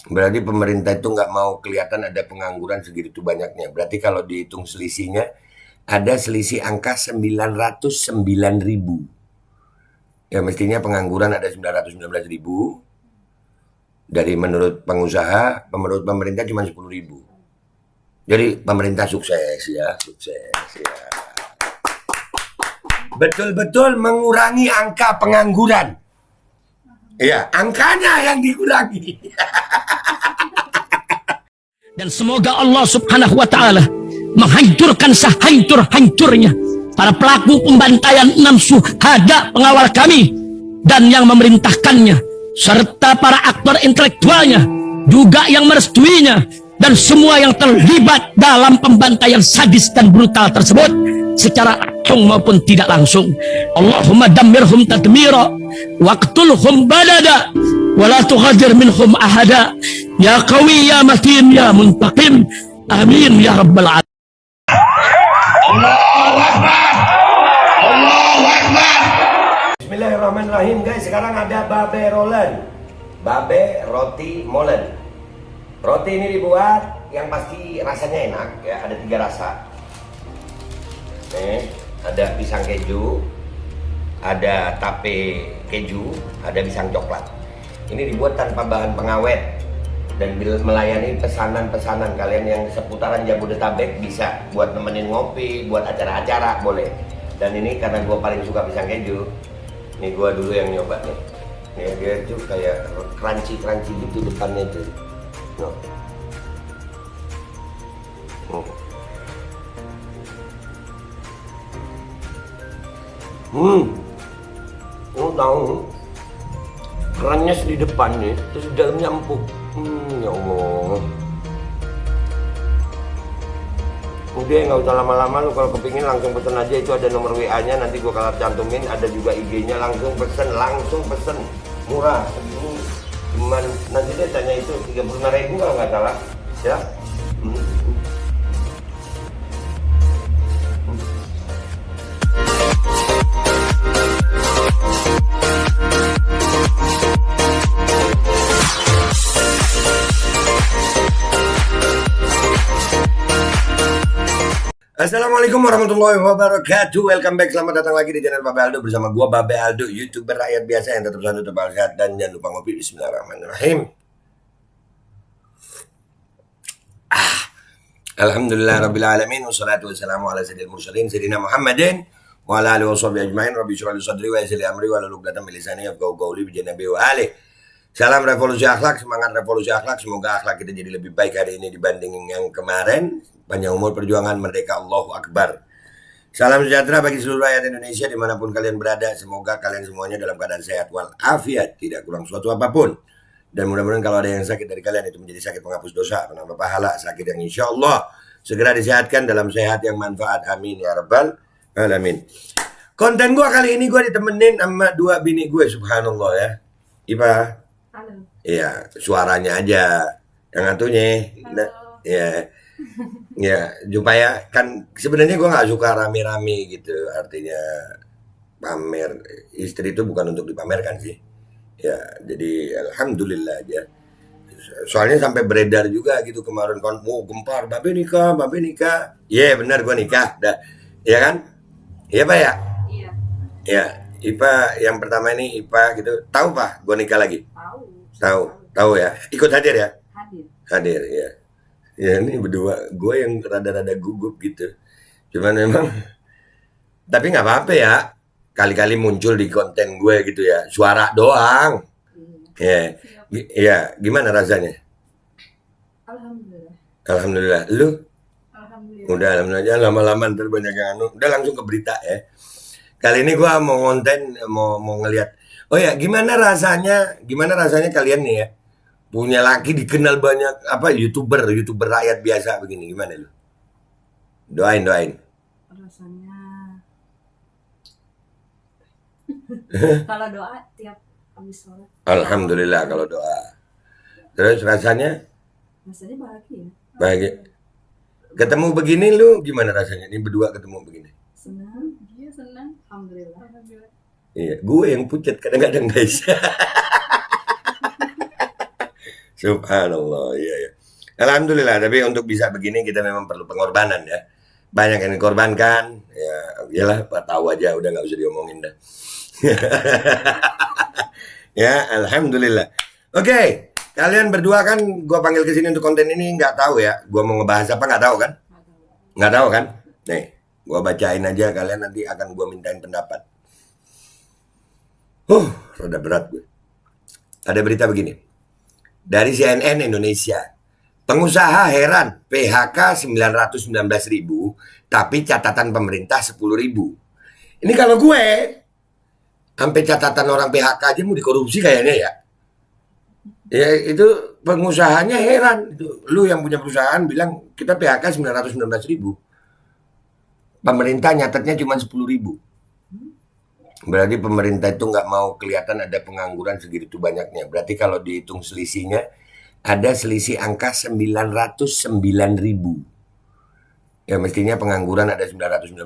Berarti pemerintah itu nggak mau kelihatan ada pengangguran segitu banyaknya. Berarti kalau dihitung selisihnya, ada selisih angka 909.000. Ya mestinya pengangguran ada 919.000. Dari menurut pengusaha, menurut pemerintah cuma 10.000. Jadi pemerintah sukses ya, sukses ya. Betul-betul mengurangi angka pengangguran. Ya, angkanya yang dikurangi. Dan semoga Allah subhanahu wa ta'ala menghancurkan sehancur-hancurnya para pelaku pembantaian 6 syuhada pengawal kami dan yang memerintahkannya, serta para aktor intelektualnya juga yang merestuinya, dan semua yang terlibat dalam pembantaian sadis dan brutal tersebut secara langsung maupun tidak langsung. Allahumma dammirhum tadmira waqtulhum badada wala tughadir minhum ahada ya qawi ya matin ya muntaqim, amin ya rabbal alamin. Allahu Akbar. Allahu Akbar. Bismillahirrahmanirrahim guys. Sekarang ada babe rolen, babe roti molen. Roti ini dibuat yang pasti rasanya enak ya, ada 3 rasa. Nih, ada pisang keju, ada tape keju, ada pisang coklat. Ini dibuat tanpa bahan pengawet dan melayani pesanan-pesanan kalian yang seputaran Jabodetabek, bisa buat nemenin ngopi, buat acara-acara boleh. Dan ini karena gue paling suka pisang keju, nih gue dulu yang nyoba nih. Nih dia tuh kayak crunchy gitu depannya tuh. No. Lu tahu kerannya di depan nih, terus di dalamnya empuk. Ya Allah. Udah nggak usah lama-lama, lu kalau kepingin langsung pesen aja, itu ada nomor WA-nya, nanti gua kalau cantumin, ada juga IG-nya, langsung pesen, murah. Segini cuman nanti dia tanya itu 35.000 kalau nggak salah, ya. Assalamualaikum warahmatullahi wabarakatuh. Welcome back, selamat datang lagi di channel Babe Aldo bersama gua Babe Aldo, YouTuber rakyat biasa yang tetap selalu tetap sehat dan jangan lupa ngopi. Bismillahirrahmanirrahim. Alhamdulillah rabbil alamin, wassalatu wassalamu ala sayyidil mursalin sayyidina Muhammadin wa ala alihi washabihi ajmain. Rabbi shrah li sadri wa yassir li amri wa hlul 'uqdatam min lisani yafqahu qawli bi janabi wa ali. Salam revolusi akhlak, semangat revolusi akhlak. Semoga akhlak kita jadi lebih baik hari ini dibanding yang kemarin. Panjang umur, perjuangan, merdeka, Allahu Akbar. Salam sejahtera bagi seluruh rakyat Indonesia dimanapun kalian berada. Semoga kalian semuanya dalam keadaan sehat walafiat, tidak kurang suatu apapun. Dan mudah-mudahan kalau ada yang sakit dari kalian, itu menjadi sakit penghapus dosa, penambah pahala, sakit yang insya Allah segera disehatkan dalam sehat yang manfaat. Amin ya rabbal alamin. Konten gua kali ini gua ditemenin sama 2 bini gue, subhanallah ya. Ipa. Halo. Iya, suaranya aja yang atunya. Nah, ya. Ya, supaya kan sebenarnya gue nggak suka rame-rame gitu, artinya pamer. Istri itu bukan untuk dipamerkan sih. Ya, jadi alhamdulillah aja. Soalnya sampai beredar juga gitu kemarin kan, gempar, babe nikah. Iya, benar gue nikah, dah. Iya kan? Iya Pak ya? Iya. Ya, Ipa yang pertama ini Ipa gitu. Tahu Pak, gue nikah lagi? Tahu ya. Ikut hadir ya? Hadir ya. Ya ini berdua, gue yang rada-rada gugup gitu. Cuman memang, tapi nggak apa-apa ya. Kali-kali muncul di konten gue gitu ya. Suara doang. Ya, ya gimana rasanya? Alhamdulillah. Alhamdulillah. Lu? Alhamdulillah. Udah alhamdulillah, lama-lama ntar banyak yang anu. Udah langsung ke berita ya. Kali ini gue mau konten, mau ngeliat. Oh ya, gimana rasanya kalian nih ya? Punya laki dikenal banyak youtuber rakyat biasa begini, gimana lu? Doain. Rasanya kalau doa tiap habis sholat. Alhamdulillah kalau doa. Terus rasanya Bahagia. Ketemu begini lu gimana rasanya? Ini berdua ketemu begini. Senang. Alhamdulillah. Iya, gue yang pucat kadang-kadang guys. Subhanallah, iya ya. Alhamdulillah, tapi untuk bisa begini kita memang perlu pengorbanan ya. Banyak yang dikorbankan, ya iyalah tahu aja udah nggak usah diomongin dah. Ya, alhamdulillah. Oke, kalian berdua kan gua panggil ke sini untuk konten ini nggak tahu ya. Gua mau ngebahas apa nggak tahu kan? Nggak tahu kan? Nih, gua bacain aja, kalian nanti akan gua mintain pendapat. Rada berat gue. Ada berita begini. Dari CNN Indonesia. Pengusaha heran PHK 919.000, tapi catatan pemerintah 10.000. Ini kalau gue, sampai catatan orang PHK aja mau dikorupsi kayaknya ya. Ya itu pengusahanya heran. Lu yang punya perusahaan bilang kita PHK 919.000. Pemerintah nyatetnya cuma 10.000. Berarti pemerintah itu nggak mau kelihatan ada pengangguran segitu banyaknya. Berarti kalau dihitung selisihnya, ada selisih angka 909.000. Ya mestinya pengangguran ada 919.000.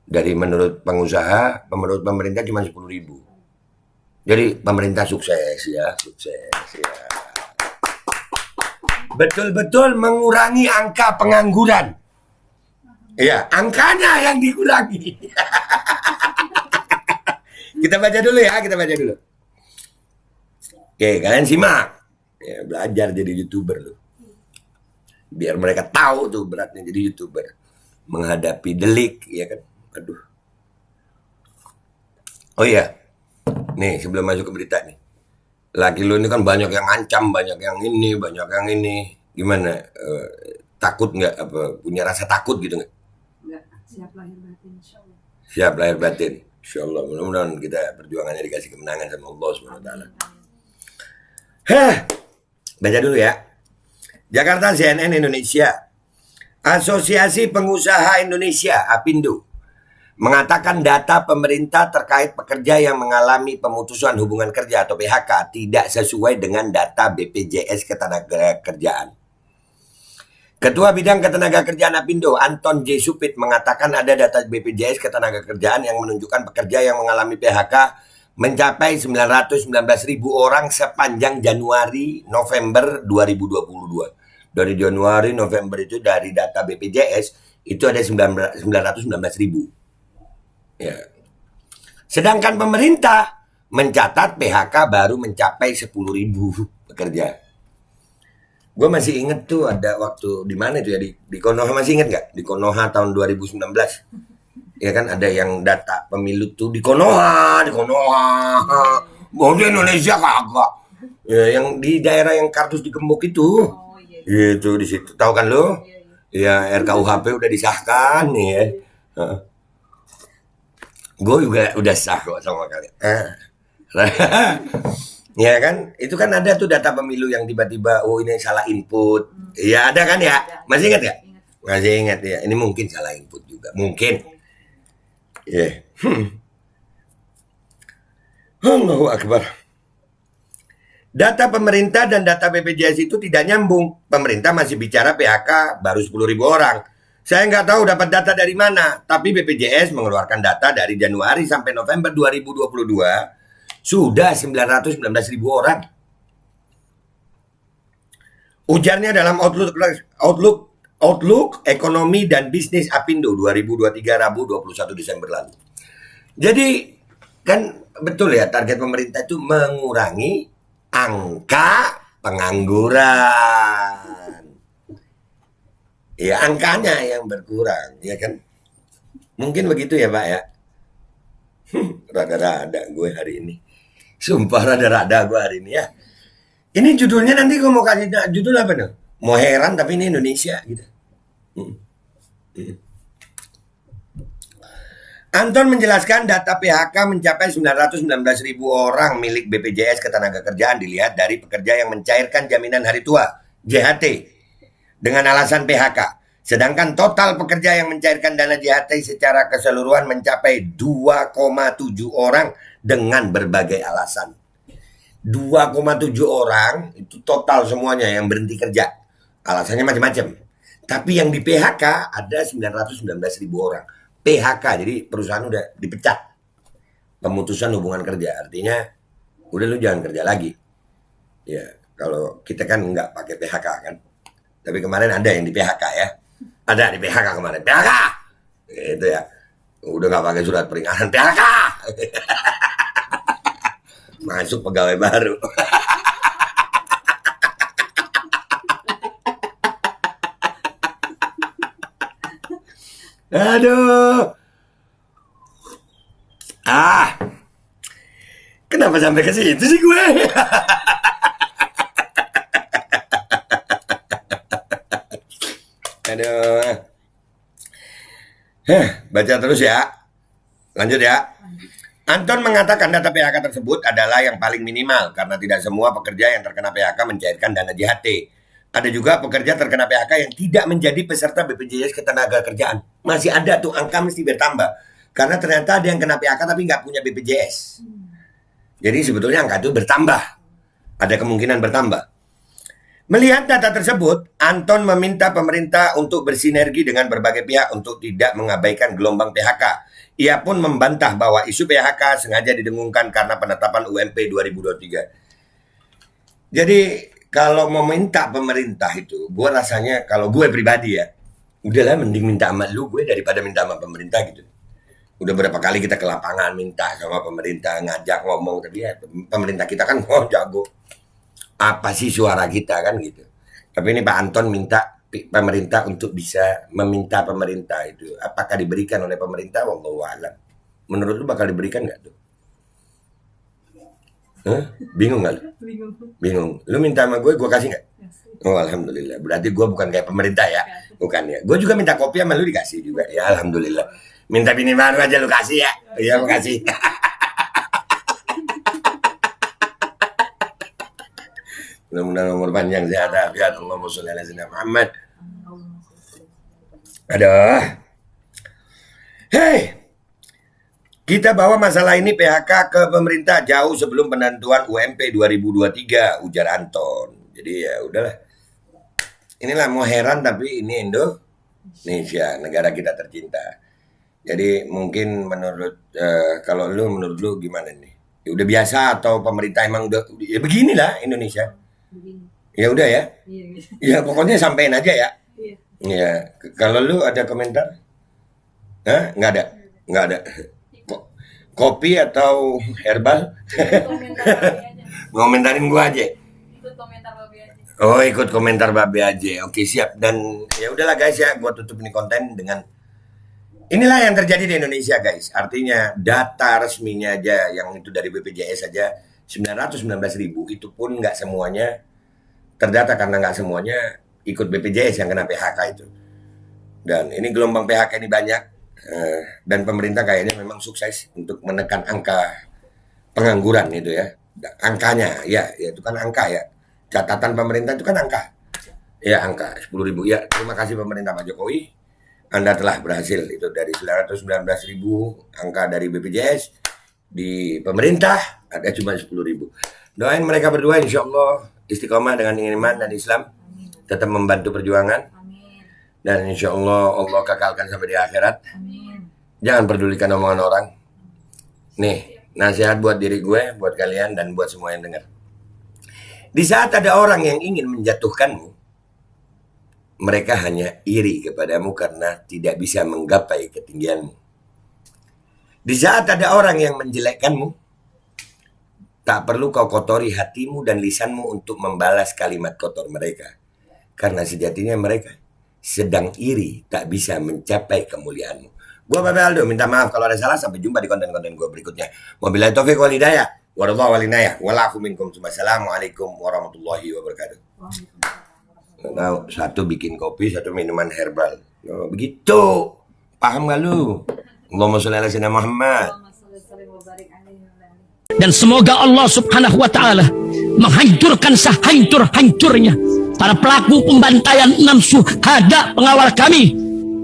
Dari menurut pengusaha, menurut pemerintah cuma 10.000. Jadi pemerintah sukses ya, sukses ya. Betul-betul mengurangi angka pengangguran. Iya, angkanya yang dikurangi. Kita baca dulu ya, kita baca dulu. Oke, kalian simak. Ya, belajar jadi YouTuber lu. Biar mereka tahu tuh beratnya jadi YouTuber. Menghadapi delik, ya kan? Aduh. Oh iya. Nih, sebelum masuk ke berita nih. Laki lu ini kan banyak yang ancam, banyak yang ini, banyak yang ini. Gimana? Takut nggak? Apa punya rasa takut gitu nggak? Enggak, siap lahir batin insyaallah. Siap lahir batin. Insyaallah, mudah-mudahan kita perjuangannya dikasih kemenangan sama Allah SWT. Baca dulu ya. Jakarta, CNN Indonesia. Asosiasi Pengusaha Indonesia, APindo, mengatakan data pemerintah terkait pekerja yang mengalami pemutusan hubungan kerja atau PHK tidak sesuai dengan data BPJS Ketenagakerjaan. Ketua Bidang Ketenagakerjaan APindo, Anton J. Supit, mengatakan ada data BPJS Ketenagakerjaan yang menunjukkan pekerja yang mengalami PHK mencapai 919.000 orang sepanjang Januari-November 2022. Dari Januari, November itu dari data BPJS itu ada 919.000. Ya. Sedangkan pemerintah mencatat PHK baru mencapai 10.000 pekerja. Gue masih inget tuh ada waktu di mana itu ya di Konoha, masih inget nggak? Di Konoha tahun 2019. Ya kan ada yang data pemilu tuh di Konoha. Mau di Indonesia kagak. Ya, yang di daerah yang kardus digembok itu. Oh iya. Itu di situ. Tahu kan lo? Ya RKUHP udah disahkan nih ya. Gue juga udah sah kok sama kalian. Ya kan, itu kan ada tuh data pemilu yang tiba-tiba, oh ini salah input. Ya ada kan ya? Masih ingat ya? Masih ingat ya. Ini mungkin salah input juga, mungkin. Ya. Allahu Akbar. Data pemerintah dan data BPJS itu tidak nyambung. Pemerintah masih bicara PHK baru 10.000 orang. Saya nggak tahu dapat data dari mana, tapi BPJS mengeluarkan data dari Januari sampai November 2022. Sudah 919.000 orang. Ujarnya dalam Outlook Ekonomi dan Bisnis APindo 2023 Rabu 21 Desember lalu. Jadi kan betul ya, target pemerintah itu mengurangi angka pengangguran. Ya angkanya yang berkurang, ya kan? Mungkin begitu ya Pak ya. Rada-rada gue hari ini. Sumpah rada-rada gue hari ini ya. Ini judulnya nanti gue mau kasih judul apa nih? Mau heran tapi ini Indonesia gitu. Anton menjelaskan data PHK mencapai 919.000 orang milik BPJS Ketenagakerjaan dilihat dari pekerja yang mencairkan jaminan hari tua JHT dengan alasan PHK. Sedangkan total pekerja yang mencairkan dana JHT secara keseluruhan mencapai 2,7 orang dengan berbagai alasan. 2,7 orang itu total semuanya yang berhenti kerja. Alasannya macam-macam. Tapi yang di PHK ada 919.000 orang. PHK, jadi perusahaan udah dipecat. Pemutusan hubungan kerja. Artinya, udah lu jangan kerja lagi. Ya, kalau kita kan nggak pakai PHK kan. Tapi kemarin ada yang di PHK ya. Ada di PHK kemarin. PHK! Itu ya. Udah nggak pakai surat peringatan. PHK! Masuk pegawai baru. Aduh. Kenapa sampai ke situ sih gue? Aduh. Baca terus ya. Lanjut ya. Anton mengatakan data PHK tersebut adalah yang paling minimal karena tidak semua pekerja yang terkena PHK mencairkan dana JHT. Ada juga pekerja terkena PHK yang tidak menjadi peserta BPJS Ketenagakerjaan. Masih ada tuh, angka mesti bertambah. Karena ternyata ada yang kena PHK tapi nggak punya BPJS. Jadi sebetulnya angka itu bertambah. Ada kemungkinan bertambah. Melihat data tersebut, Anton meminta pemerintah untuk bersinergi dengan berbagai pihak untuk tidak mengabaikan gelombang PHK. Ia pun membantah bahwa isu PHK sengaja didengungkan karena penetapan UMP 2023. Jadi kalau meminta pemerintah itu, gue rasanya kalau gue pribadi ya, udahlah mending minta sama lu gue daripada minta sama pemerintah gitu. Udah berapa kali kita ke lapangan minta sama pemerintah, ngajak ngomong, tapi ya pemerintah kita kan jago. Apa sih suara kita kan gitu. Tapi ini Pak Anton minta pemerintah untuk bisa meminta pemerintah itu. Apakah diberikan oleh pemerintah? Wallahu a'lam. Menurut lu bakal diberikan nggak tuh? Bingung nggak lu? Bingung. Lu minta sama gue kasih nggak? Oh alhamdulillah. Berarti gue bukan kayak pemerintah ya? Bukan ya. Gue juga minta kopi sama lu dikasih juga. Ya alhamdulillah. Minta bini baru aja lu kasih ya. Iya makasih. Mudah-mudahan umur panjang sehat afiat. Allahumma sholli ala sayyidina Muhammad. Aduh. Hei. Kita bawa masalah ini PHK ke pemerintah jauh sebelum penentuan UMP 2023, ujar Anton. Jadi ya udahlah. Inilah mau heran tapi ini Indonesia, negara kita tercinta. Jadi mungkin menurut kalau menurut lu gimana nih? Ya udah biasa atau pemerintah emang udah ya beginilah Indonesia. Ya udah ya. Ya pokoknya sampein aja ya. Ya, kalau lu ada komentar? Hah? Nggak ada. Nggak ada. Kopi atau herbal? Ngomentarin gua aja. Ikut komentar Babe aja. Oh, ikut komentar Babe aja. Oke, siap. Dan ya udahlah guys ya, gua tutup ini konten dengan inilah yang terjadi di Indonesia guys. Artinya data resminya aja yang itu dari BPJS aja 919.000 itu pun nggak semuanya terdata karena nggak semuanya ikut BPJS yang kena PHK itu. Dan ini gelombang PHK ini banyak. Dan pemerintah kayaknya memang sukses untuk menekan angka pengangguran itu ya. Angkanya ya itu kan angka ya. Catatan pemerintah itu kan angka. Ya angka 10.000 ya. Terima kasih pemerintah Pak Jokowi. Anda telah berhasil itu dari 919.000 angka dari BPJS di pemerintah ada cuma 10.000. Doain mereka berdua insya Allah istiqomah dengan iman dan Islam. Tetap membantu perjuangan. Dan insya Allah Allah kekalkan sampai di akhirat. Amin. Jangan pedulikan omongan orang. Nih, nasihat buat diri gue, buat kalian, dan buat semua yang dengar. Di saat ada orang yang ingin menjatuhkanmu, mereka hanya iri kepadamu karena tidak bisa menggapai ketinggianmu. Di saat ada orang yang menjelekkanmu, tak perlu kau kotori hatimu dan lisanmu untuk membalas kalimat kotor mereka. Karena sejatinya mereka sedang iri tak bisa mencapai kemuliaanmu. Gua Babe Aldo minta maaf kalau ada salah. Sampai jumpa di konten-konten gua berikutnya. Wabillahi taufiq wal hidayah. Wallahu wal inayah. Walafu minkum. Assalamualaikum warahmatullahi wabarakatuh. Nah, satu bikin kopi, satu minuman herbal. Oh, begitu. Paham gak lu? Allahumma sholli ala sayyidina Muhammad. Dan semoga Allah subhanahu wa ta'ala menghancurkan sehancur-hancurnya para pelaku pembantaian 6 syuhada pengawal kami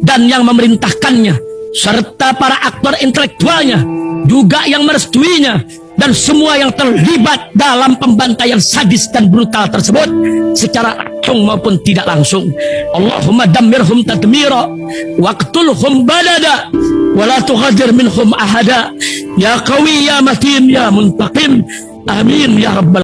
dan yang memerintahkannya, serta para aktor intelektualnya juga yang merestuinya, dan semua yang terlibat dalam pembantaian sadis dan brutal tersebut secara langsung maupun tidak langsung. Allahumma dammirhum tadmira waqtulhum badada wala tughadir minhum ahada ya qawi ya matin ya muntaqim amin ya rabbal